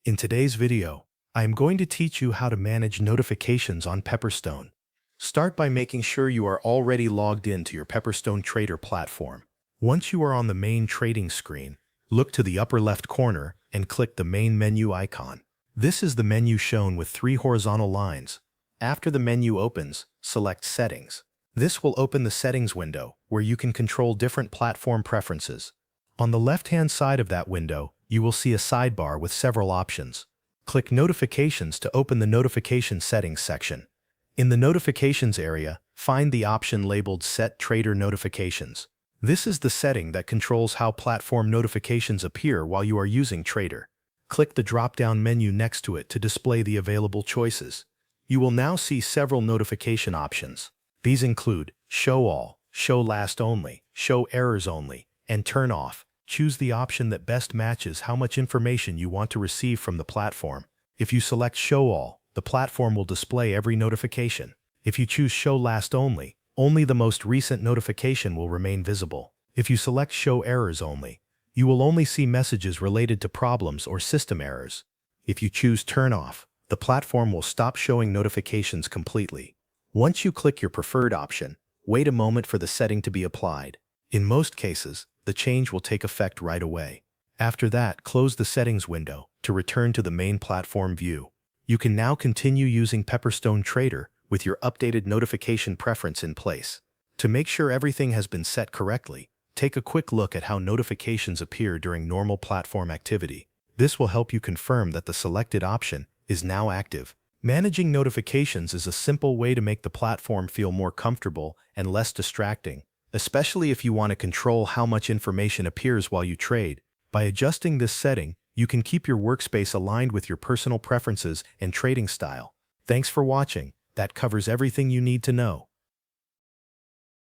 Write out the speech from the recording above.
In today's video, I am going to teach you how to manage notifications on Pepperstone. Start by making sure you are already logged in to your Pepperstone Trader platform. Once you are on the main trading screen, look to the upper left corner and click the main menu icon. This is the menu shown with 3 horizontal lines. After the menu opens, select Settings. This will open the Settings window, where you can control different platform preferences. On the left-hand side of that window, you will see a sidebar with several options. Click Notifications to open the Notification Settings section. In the Notifications area, find the option labeled Set Trader Notifications. This is the setting that controls how platform notifications appear while you are using Trader. Click the drop-down menu next to it to display the available choices. You will now see several notification options. These include Show All, Show Last Only, Show Errors Only, and Turn Off. Choose the option that best matches how much information you want to receive from the platform. If you select Show All, the platform will display every notification. If you choose Show Last Only, only the most recent notification will remain visible. If you select Show Errors Only, you will only see messages related to problems or system errors. If you choose Turn Off, the platform will stop showing notifications completely. Once you click your preferred option, wait a moment for the setting to be applied. In most cases, the change will take effect right away. After that, close the settings window to return to the main platform view. You can now continue using Pepperstone Trader with your updated notification preference in place. To make sure everything has been set correctly, take a quick look at how notifications appear during normal platform activity. This will help you confirm that the selected option is now active. Managing notifications is a simple way to make the platform feel more comfortable and less distracting, especially if you want to control how much information appears while you trade. By adjusting this setting, you can keep your workspace aligned with your personal preferences and trading style. Thanks for watching. That covers everything you need to know.